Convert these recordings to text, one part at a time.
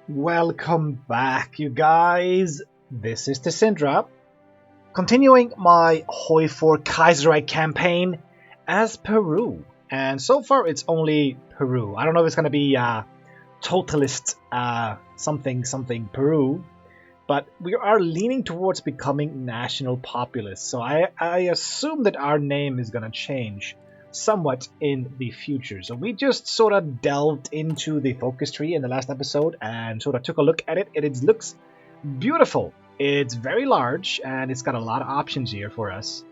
Welcome back, you guys. This is the Syndra, continuing my HOI4 Kaiserreich campaign as Peru. And so far, it's only Peru. I don't know if it's going to be totalist something Peru, but we are leaning towards becoming national populist. So I assume that our name is going to change somewhat in the future. So we just sort of delved into the focus tree in the last episode and sort of took a look at it. It looks beautiful. It's very large and it's got a lot of options here for us.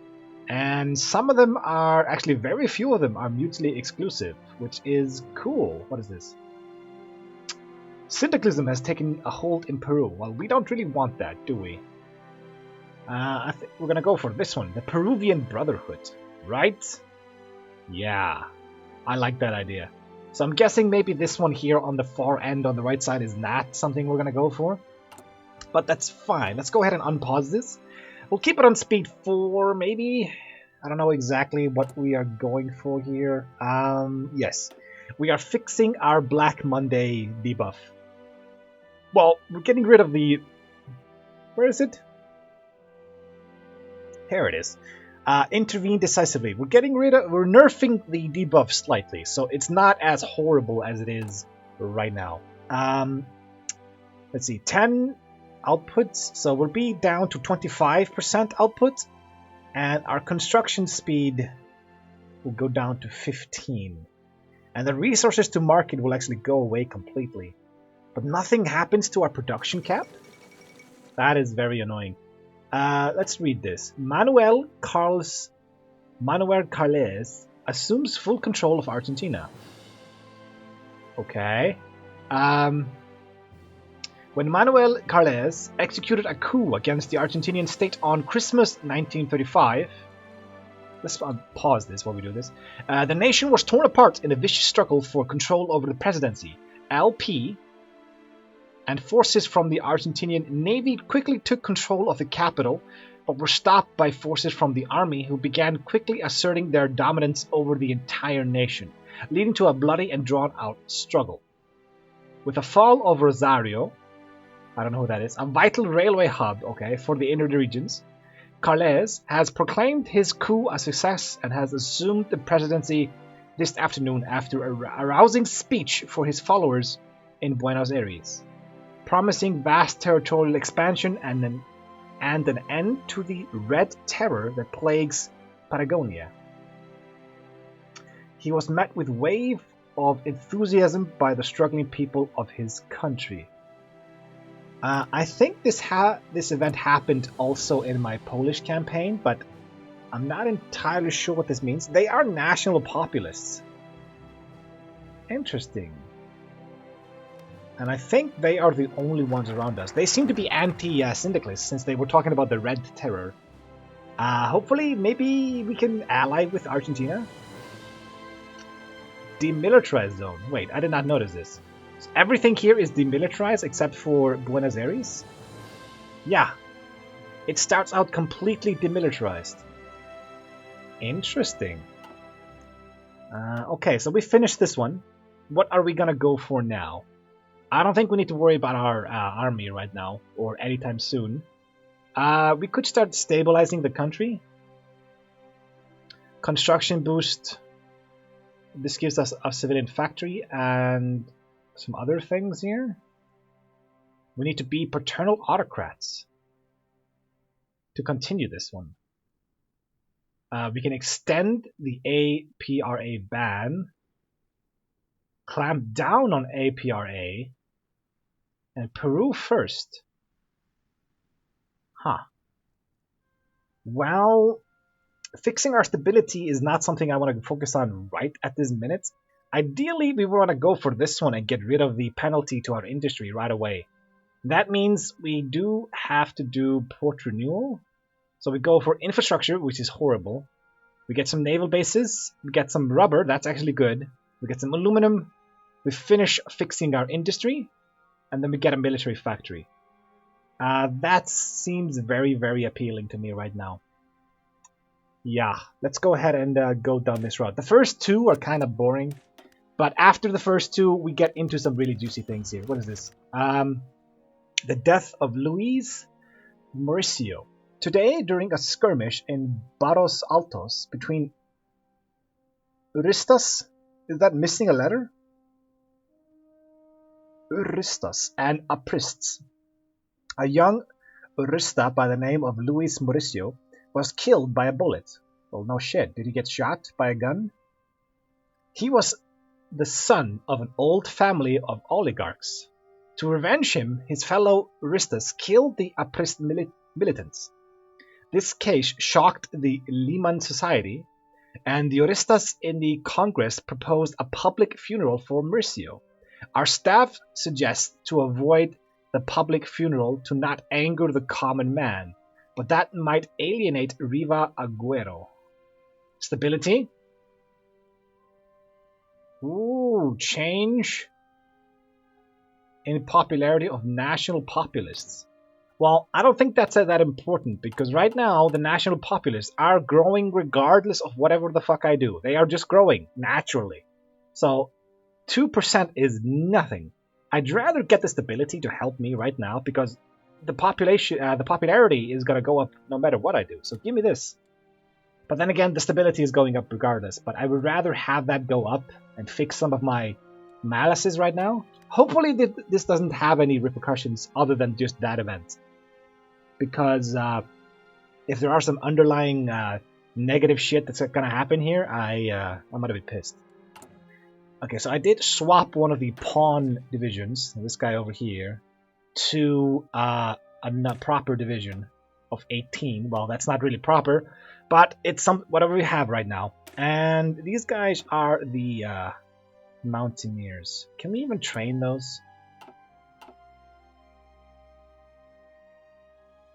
And some of them are, actually very few of them are mutually exclusive, which is cool. What is this? Syndicalism has taken a hold in Peru. Well, we don't really want that, do we? I think we're gonna go for this one, the Peruvian Brotherhood, right? Yeah, I like that idea. So I'm guessing maybe this one here on the far end on the right side is not something we're going to go for. But that's fine. Let's go ahead and unpause this. We'll keep it on speed 4 maybe. I don't know exactly what we are going for here. Yes, we are fixing our Black Monday debuff. Well, we're getting rid of the... Where is it? Here it is. Intervene decisively. We're nerfing the debuff slightly, so it's not as horrible as it is right now. Let's see, 10 outputs, so we'll be down to 25% output, and our construction speed will go down to 15. And the resources to market will actually go away completely. But nothing happens to our production cap? That is very annoying. Let's read this. Manuel Carles assumes full control of Argentina. Okay. When Manuel Carles executed a coup against the Argentinian state on Christmas 1935, let's pause this while we do this. The nation was torn apart in a vicious struggle for control over the presidency. LP and forces from the Argentinian Navy quickly took control of the capital, but were stopped by forces from the army who began quickly asserting their dominance over the entire nation, leading to a bloody and drawn-out struggle. With the fall of Rosario, I don't know who that is, a vital railway hub, for the inner regions, Carles has proclaimed his coup a success and has assumed the presidency this afternoon after a rousing speech for his followers in Buenos Aires, promising vast territorial expansion and an end to the Red Terror that plagues Patagonia. He was met with wave of enthusiasm by the struggling people of his country. I think this event happened also in my Polish campaign, but I'm not entirely sure what this means. They are national populists. Interesting. And I think they are the only ones around us. They seem to be anti-syndicalists since they were talking about the Red Terror. Hopefully, maybe we can ally with Argentina. Demilitarized zone. Wait, I did not notice this. So everything here is demilitarized except for Buenos Aires? Yeah. It starts out completely demilitarized. Interesting. Okay, so we finished this one. What are we gonna go for now? I don't think we need to worry about our army right now, or anytime soon. We could start stabilizing the country. Construction boost. This gives us a civilian factory and some other things here. We need to be paternal autocrats to continue this one. We can extend the APRA ban, clamp down on APRA, and Peru first. Huh. Well, fixing our stability is not something I want to focus on right at this minute. Ideally, we want to go for this one and get rid of the penalty to our industry right away. That means we do have to do port renewal. So we go for infrastructure, which is horrible. We get some naval bases. We get some rubber. That's actually good. We get some aluminum. We finish fixing our industry. And then we get a military factory. That seems very, very appealing to me right now. Yeah, let's go ahead and go down this route. The first two are kind of boring. But after the first two, we get into some really juicy things here. What is this? The death of Luis Mauricio. Today, during a skirmish in Barros Altos between Uristas, is that missing a letter? Uristas and Aprists. A young Urista by the name of Luis Mauricio was killed by a bullet. Well, no shit. Did he get shot by a gun? He was the son of an old family of oligarchs. To revenge him, his fellow Uristas killed the Aprist militants. This case shocked the Liman society, and the Uristas in the Congress proposed a public funeral for Mauricio. Our staff suggests to avoid the public funeral to not anger the common man, but that might alienate Riva Agüero. Stability? Ooh, change in popularity of national populists. Well, I don't think that's that important, because right now the national populists are growing regardless of whatever the fuck I do. They are just growing naturally. So 2% is nothing. I'd rather get the stability to help me right now, because the popularity is going to go up no matter what I do. So give me this. But then again, the stability is going up regardless. But I would rather have that go up and fix some of my malices right now. Hopefully this doesn't have any repercussions other than just that event. Because if there are some underlying negative shit that's going to happen here, I'm going to be pissed. Okay, so I did swap one of the pawn divisions, this guy over here, to a proper division of 18. Well, that's not really proper, but it's whatever we have right now. And these guys are the mountaineers. Can we even train those?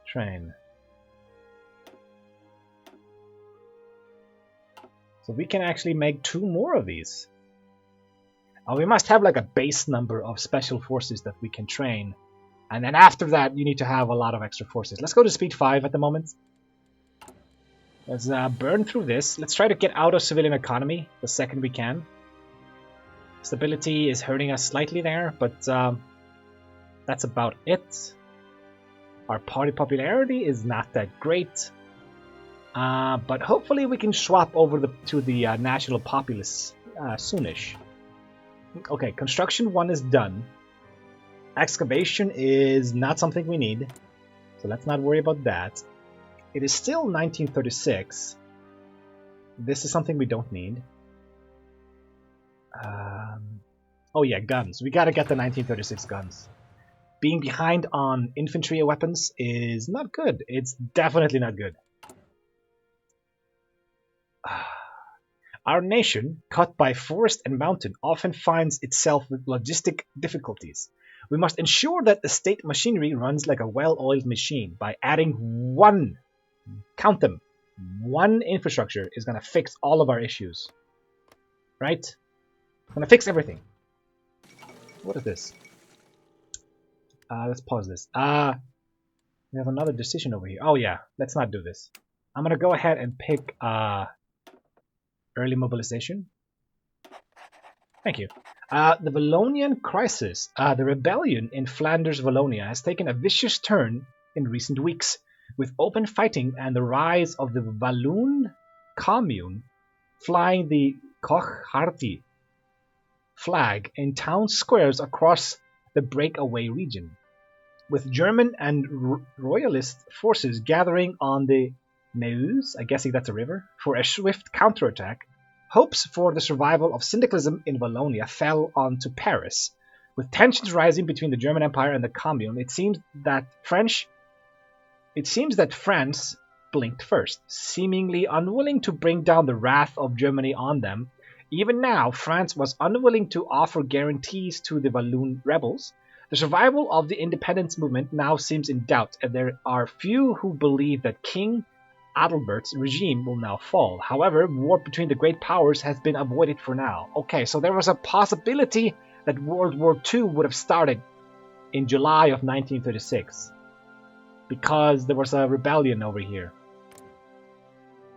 Train. So we can actually make 2 more of these. We must have like a base number of special forces that we can train. And then after that, you need to have a lot of extra forces. Let's go to speed 5 at the moment. Let's burn through this. Let's try to get out of civilian economy the second we can. Stability is hurting us slightly there, but that's about it. Our party popularity is not that great. But hopefully we can swap over to the national populists soonish. Okay, construction 1 is done. Excavation is not something we need, so let's not worry about that. It is still 1936. This is something we don't need. Oh yeah, guns. We gotta get the 1936 guns. Being behind on infantry weapons is not good. It's definitely not good. Our nation, cut by forest and mountain, often finds itself with logistic difficulties. We must ensure that the state machinery runs like a well-oiled machine by adding one, count them, one infrastructure is going to fix all of our issues. Right? It's going to fix everything. What is this? Let's pause this. We have another decision over here. Oh yeah, let's not do this. I'm going to go ahead and pick early mobilization. Thank you. The Wallonian crisis, the rebellion in Flanders, Wallonia, has taken a vicious turn in recent weeks, with open fighting and the rise of the Walloon commune flying the Kochharti flag in town squares across the breakaway region, with German and royalist forces gathering on the Meuse, I guess that's a river, for a swift counterattack. Hopes for the survival of syndicalism in Wallonia fell onto Paris. With tensions rising between the German Empire and the Commune, it seems that France blinked first, seemingly unwilling to bring down the wrath of Germany on them. Even now, France was unwilling to offer guarantees to the Walloon rebels. The survival of the independence movement now seems in doubt, and there are few who believe that King Adalbert's regime will now fall. However, war between the great powers has been avoided for now. Okay, so there was a possibility that World War II would have started in July of 1936 because there was a rebellion over here.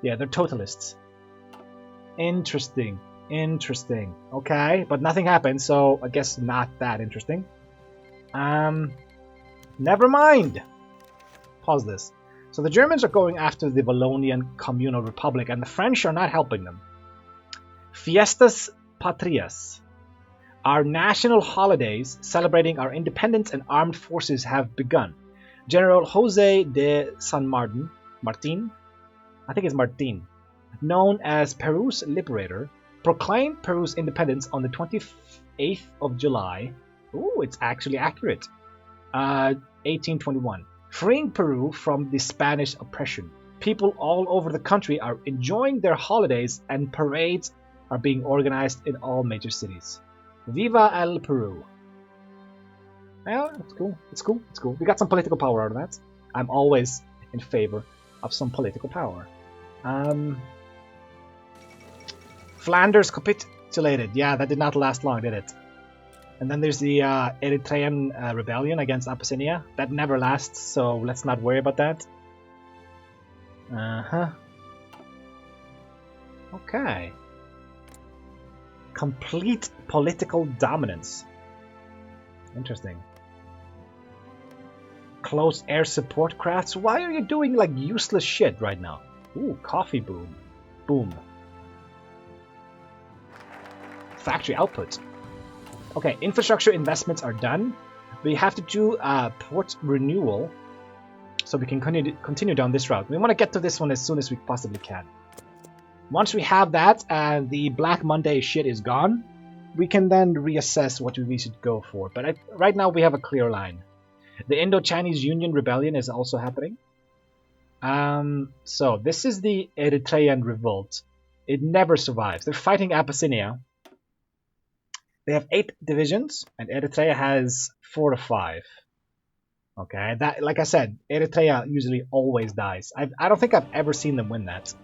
Yeah, they're totalists. Interesting. Interesting. Okay, but nothing happened, so I guess not that interesting. Never mind. Pause this. So the Germans are going after the Wallonian Communal Republic, and the French are not helping them. Fiestas Patrias. Our national holidays celebrating our independence and armed forces have begun. General Jose de San Martin, I think it's Martin, known as Peru's liberator, proclaimed Peru's independence on the 28th of July. Ooh, it's actually accurate. 1821. Freeing Peru from the Spanish oppression. People all over the country are enjoying their holidays and parades are being organized in all major cities. Viva el Peru. Yeah, it's cool. It's cool. It's cool. We got some political power out of that. I'm always in favor of some political power. Flanders capitulated. Yeah, that did not last long, did it? And then there's the Eritrean rebellion against Abyssinia. That never lasts, so let's not worry about that. Okay. Complete political dominance. Interesting. Close air support crafts. Why are you doing like useless shit right now? Ooh, coffee boom. Boom. Factory output. Okay, infrastructure investments are done. We have to do port renewal so we can continue down this route. We want to get to this one as soon as we possibly can. Once we have that and the Black Monday shit is gone, we can then reassess what we should go for. But right now we have a clear line. The Indo-Chinese Union Rebellion is also happening. So this is the Eritrean revolt. It never survives. They're fighting Abyssinia. They have 8 divisions, and Eritrea has 4 to 5. Okay, that, like I said, Eritrea usually always dies. I don't think I've ever seen them win that.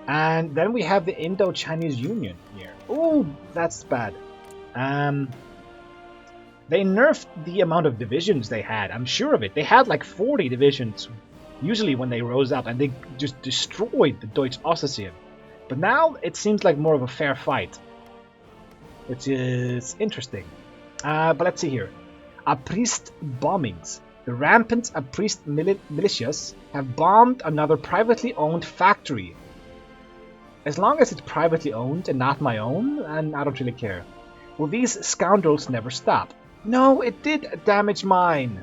And then we have the Indo-Chinese Union here. Ooh, that's bad. They nerfed the amount of divisions they had. I'm sure of it. They had like 40 divisions usually when they rose up, and they just destroyed the Deutsche Ossetien. But now it seems like more of a fair fight, which is interesting. But let's see here. Aprist bombings. The rampant Aprist militias have bombed another privately owned factory. As long as it's privately owned and not my own, and I don't really care. Will these scoundrels never stop? No, it did damage mine.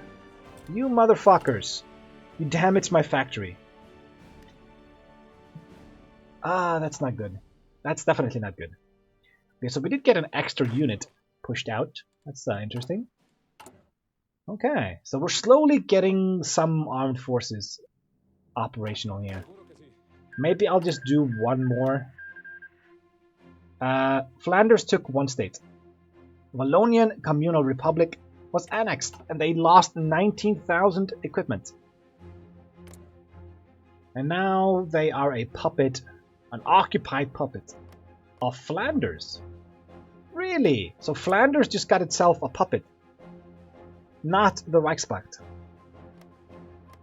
You motherfuckers. You damaged my factory. That's not good. That's definitely not good. Okay, so we did get an extra unit pushed out. That's interesting. Okay, so we're slowly getting some armed forces operational here. Maybe I'll just do one more. Flanders took 1 state. Wallonian Communal Republic was annexed, and they lost 19,000 equipment. And now they are a puppet, an occupied puppet of Flanders. Really? So Flanders just got itself a puppet, not the Reichspakt.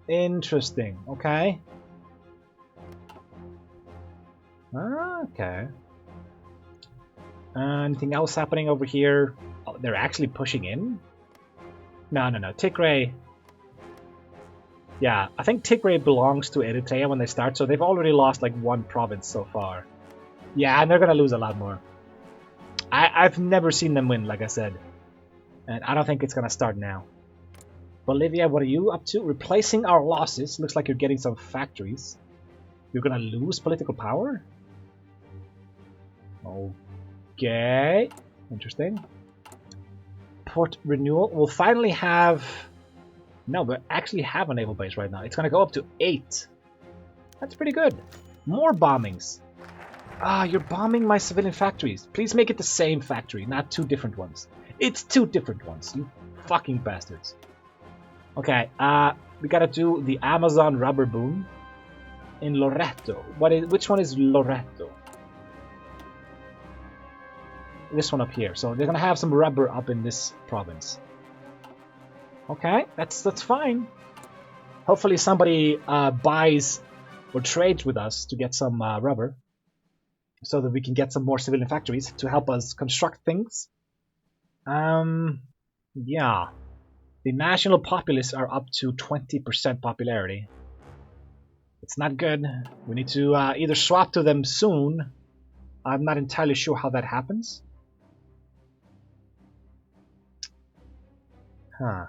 Interesting. Okay. Okay. Anything else happening over here? Oh, they're actually pushing in? No. Tigray. Yeah, I think Tigray belongs to Eritrea when they start, so they've already lost like 1 province so far. Yeah, and they're gonna lose a lot more. I've never seen them win, like I said. And I don't think it's gonna start now. Bolivia, what are you up to? Replacing our losses. Looks like you're getting some factories. You're gonna lose political power? Okay. Interesting. Port renewal. We'll finally have... No, we actually have a naval base right now. It's gonna go up to 8. That's pretty good. More bombings. You're bombing my civilian factories. Please make it the same factory, not 2 different ones. It's 2 different ones, you fucking bastards. Okay, we gotta do the Amazon rubber boom in Loreto. Which one is Loreto? This one up here. So they're gonna have some rubber up in this province. Okay, that's fine. Hopefully somebody buys or trades with us to get some rubber. so that we can get some more civilian factories to help us construct things. Yeah. The national populace are up to 20% popularity. It's not good. We need to either swap to them soon. I'm not entirely sure how that happens. Huh.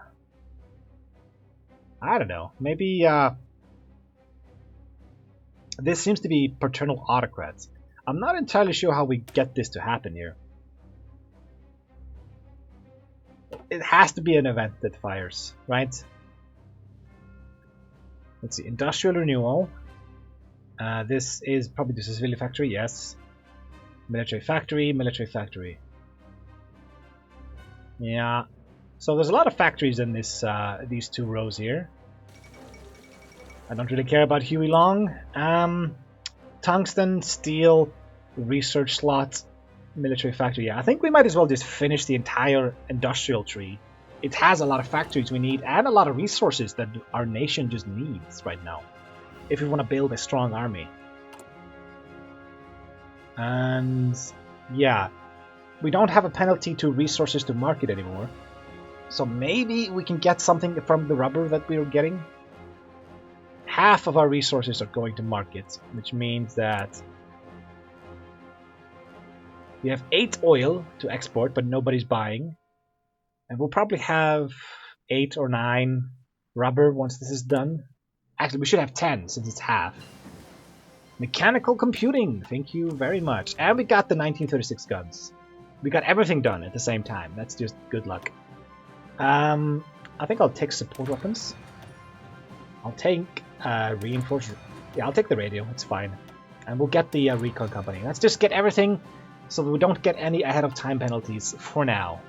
I don't know. Maybe this seems to be paternal autocrats. I'm not entirely sure how we get this to happen here. It has to be an event that fires, right? Let's see. Industrial renewal. This is probably the civilian factory, yes. Military factory, military factory. Yeah. So there's a lot of factories in this these two rows here. I don't really care about Huey Long. Tungsten, steel, research slot, military factory. Yeah, I think we might as well just finish the entire industrial tree. It has a lot of factories we need and a lot of resources that our nation just needs right now if we want to build a strong army. And yeah, we don't have a penalty to resources to market anymore. So maybe we can get something from the rubber that we were getting. Half of our resources are going to market, which means that we have 8 oil to export, but nobody's buying. And we'll probably have 8 or 9 rubber once this is done. Actually, we should have 10 since it's half. Mechanical computing, thank you very much. And we got the 1936 guns. We got everything done at the same time. That's just good luck. I think I'll take support weapons. I'll take reinforced. Yeah, I'll take the radio. It's fine. And we'll get the recon company. Let's just get everything so that we don't get any ahead of time penalties for now.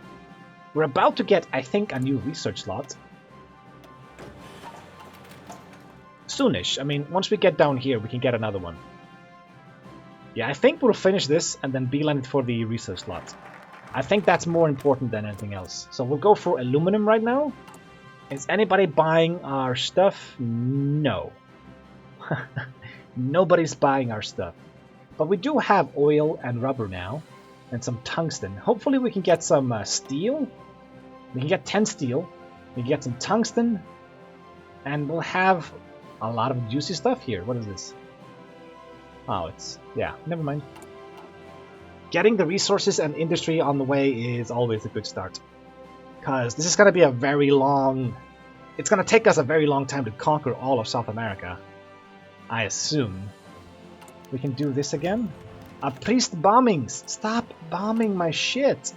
We're about to get, I think, a new research slot. Soonish. I mean, once we get down here, we can get another one. Yeah, I think we'll finish this and then beeline it for the research slot. I think that's more important than anything else. So we'll go for aluminum right now. Is anybody buying our stuff? No. Nobody's buying our stuff. But we do have oil and rubber now. And some tungsten. Hopefully we can get some steel. We can get 10 steel. We can get some tungsten. And we'll have a lot of juicy stuff here. What is this? Oh, it's... yeah, never mind. Getting the resources and industry on the way is always a good start. Because this is going to be a very long... it's going to take us a very long time to conquer all of South America. I assume. We can do this again? Priest bombings! Stop bombing my shit!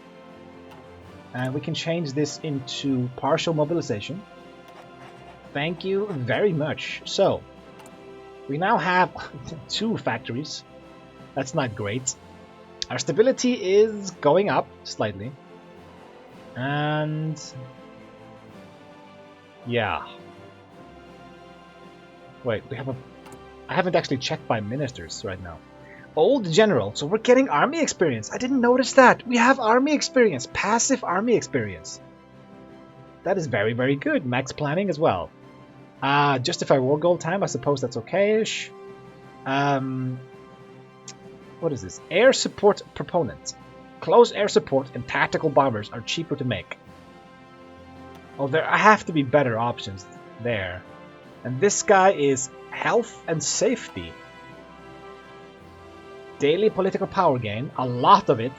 And we can change this into partial mobilization. Thank you very much. So, we now have 2 factories. That's not great. Our stability is going up slightly. And... yeah. Wait, we have a... I haven't actually checked my ministers right now. Old general, so we're getting army experience. I didn't notice that. We have army experience. Passive army experience. That is very, very good. Max planning as well. Justify war goal time, I suppose that's okay-ish. What is this? Air support proponent. Close air support and tactical bombers are cheaper to make. Oh, there have to be better options there. And this guy is health and safety. Daily political power gain, a lot of it.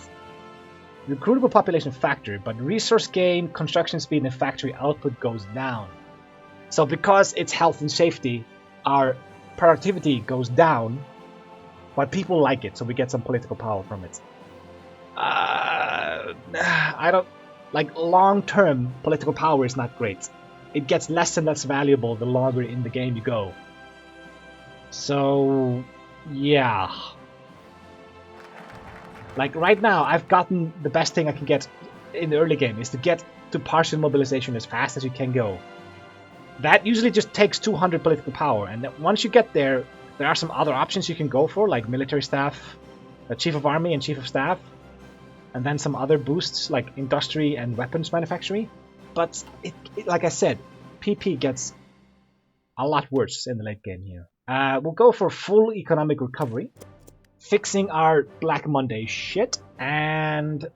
Recruitable population factor, but resource gain, construction speed, and factory output goes down. So because it's health and safety, our productivity goes down, but people like it, so we get some political power from it. I don't... like, long-term political power is not great. It gets less and less valuable the longer in the game you go. So, yeah. Like, right now, I've gotten the best thing I can get in the early game is to get to partial mobilization as fast as you can go. That usually just takes 200 political power, and once you get there, there are some other options you can go for, like military staff, chief of army and chief of staff, and then some other boosts like industry and weapons manufacturing. But like I said, PP gets a lot worse in the late game here. We'll go for full economic recovery. fixing our Black Monday shit, and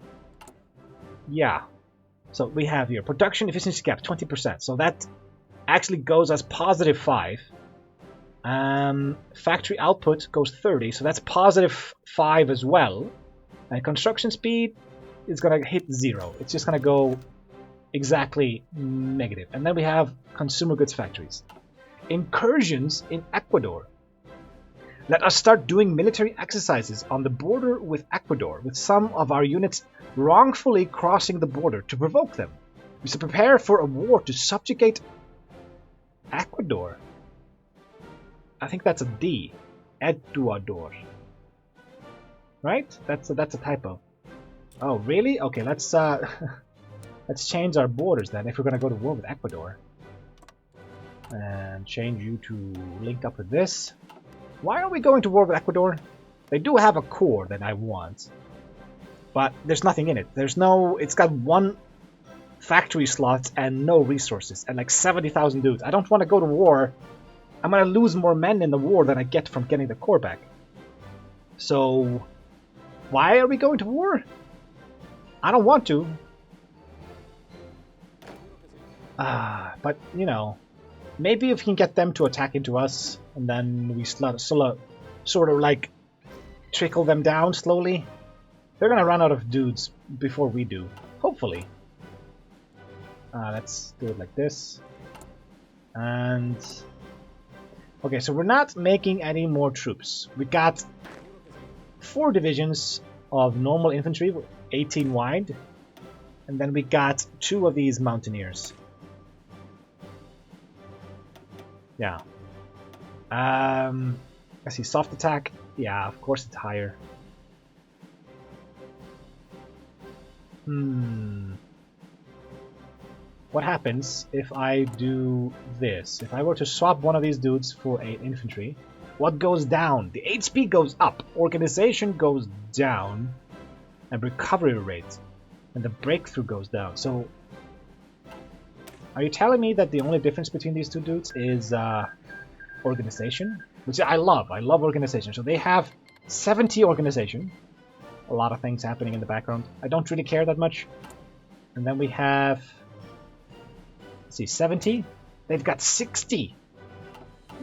yeah. So we have here production efficiency gap 20%. So that actually goes as positive 5. Factory output goes 30, so that's positive 5 as well. And construction speed is gonna hit 0. It's just gonna go exactly negative. And then we have consumer goods factories. Incursions in Ecuador. Let us start doing military exercises on the border with Ecuador, with some of our units wrongfully crossing the border to provoke them. We should prepare for a war to subjugate Ecuador. I think that's a D. Ecuador. Right? That's a typo. Oh, really? Okay, let's let's change our borders then if we're gonna go to war with Ecuador. And change you to link up with this. Why are we going to war with Ecuador? They do have a core that I want. But there's nothing in it. There's no... It's got 1 factory slot and no resources. And like 70,000 dudes. I don't want to go to war. I'm going to lose more men in the war than I get from getting the core back. So... Why are we going to war? I don't want to. But, you know... Maybe if we can get them to attack into us, and then we sort of like trickle them down slowly. They're gonna run out of dudes before we do, hopefully. Let's do it like this. And okay, so we're not making any more troops. We got 4 divisions of normal infantry, 18 wide, and then we got 2 of these mountaineers. Yeah. Let's see, soft attack. Yeah, of course it's higher. What happens if I do this? If I were to swap one of these dudes for an infantry, what goes down? The HP goes up, organization goes down, and recovery rate, and the breakthrough goes down. So are you telling me that the only difference between these 2 dudes is organization? Which I love. I love organization. So they have 70 organization. A lot of things happening in the background. I don't really care that much. And then we have... Let's see, 70? They've got 60!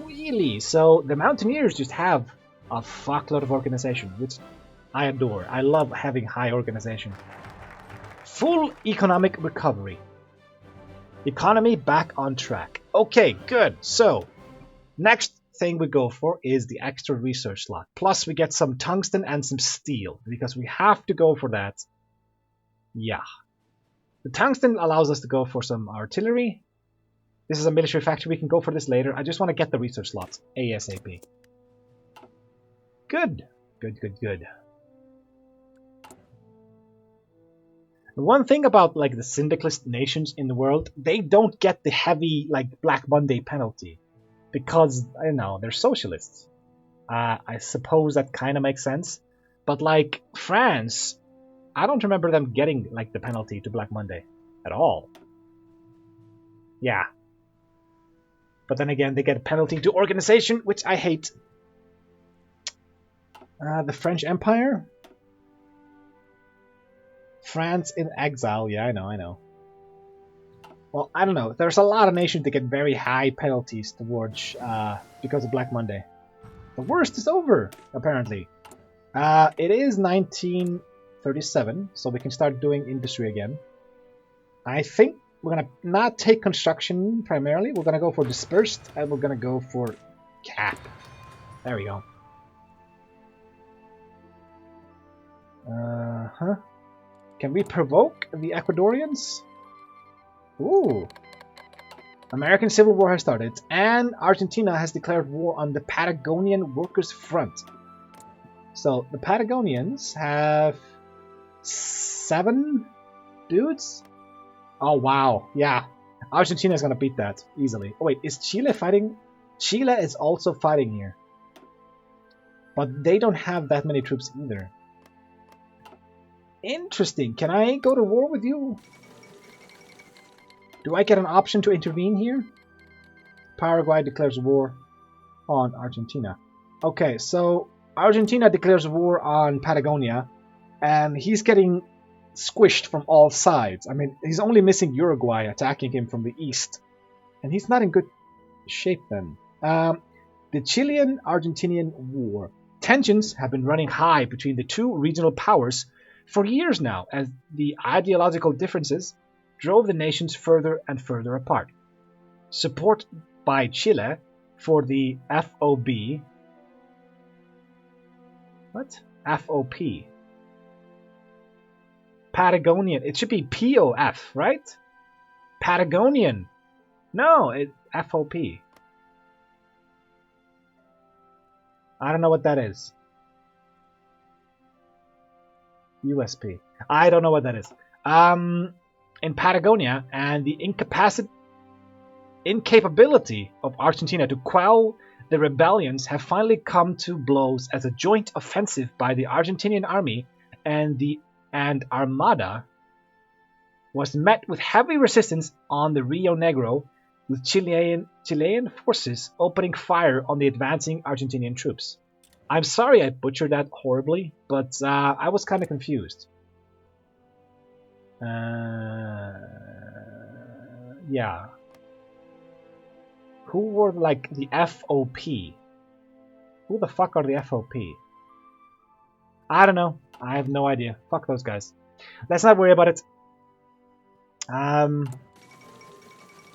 Really? So the Mountaineers just have a fuckload of organization, which I adore. I love having high organization. Full economic recovery. Economy back on track. Okay, good. So, next thing we go for is the extra research slot. Plus, we get some tungsten and some steel, because we have to go for that. Yeah. The tungsten allows us to go for some artillery. This is a military factory. We can go for this later. I just want to get the research slot ASAP. Good. Good, good, good. One thing about like the syndicalist nations in the world, they don't get the heavy like Black Monday penalty because I don't know, they're socialists. I suppose that kind of makes sense, but like France, I don't remember them getting like the penalty to Black Monday at all. Yeah, but then again, they get a penalty to organization, which I hate. The French Empire. France in exile, yeah, I know. Well, I don't know. There's a lot of nations that get very high penalties towards because of Black Monday. The worst is over, apparently. It is 1937, so we can start doing industry again. I think we're gonna not take construction primarily. We're gonna go for dispersed, and we're gonna go for cap. There we go. Can we provoke the Ecuadorians? Ooh. American Civil War has started, and Argentina has declared war on the Patagonian Workers' Front. So, the Patagonians have 7 dudes? Oh, wow. Yeah. Argentina is going to beat that easily. Oh, wait. Is Chile fighting? Chile is also fighting here. But they don't have that many troops either. Interesting. Can I go to war with you? Do I get an option to intervene here? Paraguay declares war on Argentina. Okay, so Argentina declares war on Patagonia, and he's getting squished from all sides. I mean, he's only missing Uruguay attacking him from the east, and he's not in good shape then. The Chilean-Argentinian War. Tensions have been running high between the two regional powers for years now, as the ideological differences drove the nations further and further apart. Support by Chile for the FOB. What? FOP. Patagonian. It should be POF, right? Patagonian. No, it's FOP. I don't know what that is. USP. I don't know what that is. In Patagonia, and the incapability of Argentina to quell the rebellions have finally come to blows as a joint offensive by the Argentinian army and Armada was met with heavy resistance on the Rio Negro, with Chilean forces opening fire on the advancing Argentinian troops. I'm sorry I butchered that horribly, but I was kind of confused. Yeah. Who were like the FOP? Who the fuck are the FOP? I don't know. I have no idea. Fuck those guys. Let's not worry about it.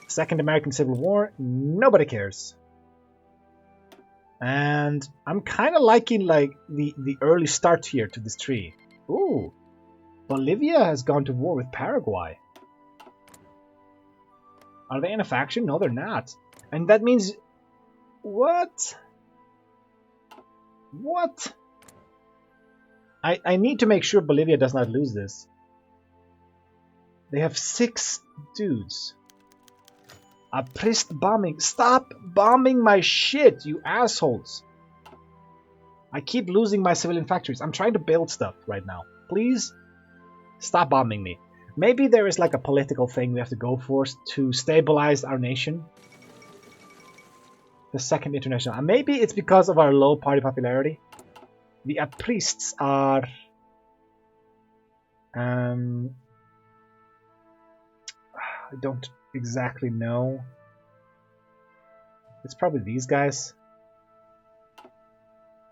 Second American Civil War. Nobody cares. And I'm kind of liking like the early start here to this tree. Ooh. Bolivia has gone to war with Paraguay. Are they in a faction? No, they're not. And that means... What? What? I need to make sure Bolivia does not lose this. They have 6 dudes. Aprist bombing. Stop bombing my shit, you assholes. I keep losing my civilian factories. I'm trying to build stuff right now. Please stop bombing me. Maybe there is like a political thing we have to go for to stabilize our nation. The Second International. And maybe it's because of our low party popularity. The Aprists are... I don't exactly know. It's probably these guys.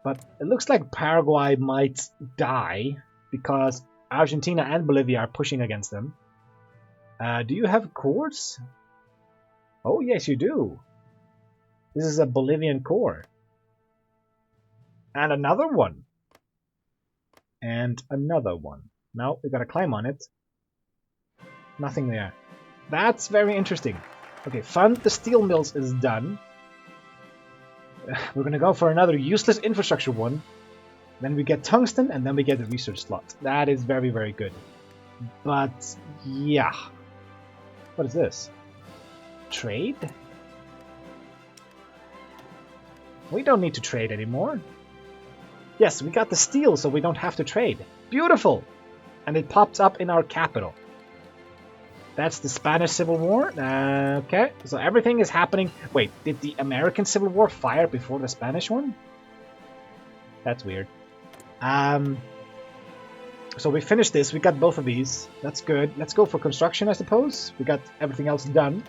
But it looks like Paraguay might die because Argentina and Bolivia are pushing against them. Do you have cores? Oh, yes, you do. This is a Bolivian core. And another one. And another one. No, we gotta climb on it. Nothing there. That's very interesting. Okay, fund the steel mills is done. We're gonna go for another useless infrastructure one. Then we get tungsten, and then we get the research slot. That is very, very good. But, yeah. What is this? Trade? We don't need to trade anymore. Yes, we got the steel, so we don't have to trade. Beautiful! And it pops up in our capital. That's the Spanish Civil War. Okay, so everything is happening. Wait, did the American Civil War fire before the Spanish one? That's weird. So we finished this. We got both of these. That's good. Let's go for construction, I suppose. We got everything else done.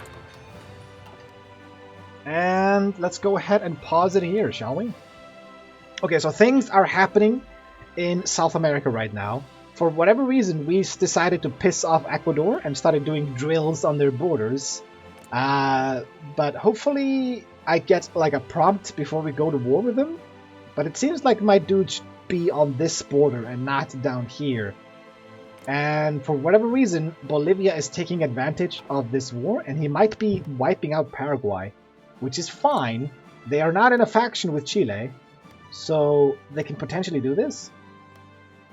And let's go ahead and pause it here, shall we? Okay, so things are happening in South America right now. For whatever reason, we decided to piss off Ecuador and started doing drills on their borders. But hopefully I get like a prompt before we go to war with them. But it seems like my dude should be on this border and not down here. And for whatever reason, Bolivia is taking advantage of this war, and he might be wiping out Paraguay, which is fine. They are not in a faction with Chile, so they can potentially do this.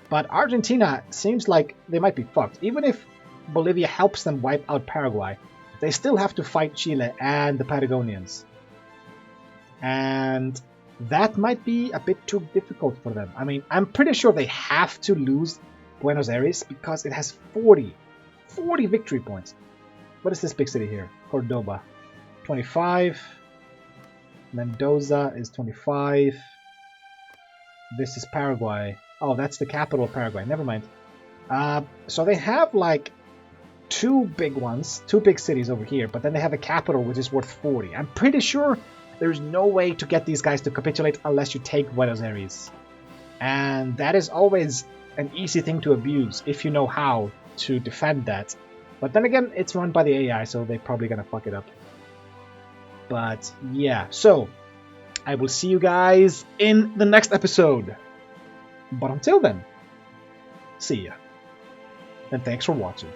But Argentina seems like they might be fucked. Even if Bolivia helps them wipe out Paraguay, they still have to fight Chile and the Patagonians. And that might be a bit too difficult for them. I mean, I'm pretty sure they have to lose Buenos Aires because it has 40 victory points. What is this big city here? Cordoba. 25. Mendoza is 25. This is Paraguay. Oh, that's the capital of Paraguay. Never mind. So they have like two big ones, two big cities over here, but then they have a capital which is worth 40. I'm pretty sure there's no way to get these guys to capitulate unless you take Buenos Aires. And that is always an easy thing to abuse if you know how to defend that. But then again, it's run by the AI, so they're probably gonna fuck it up. But yeah, so I will see you guys in the next episode. But until then, see ya. And thanks for watching.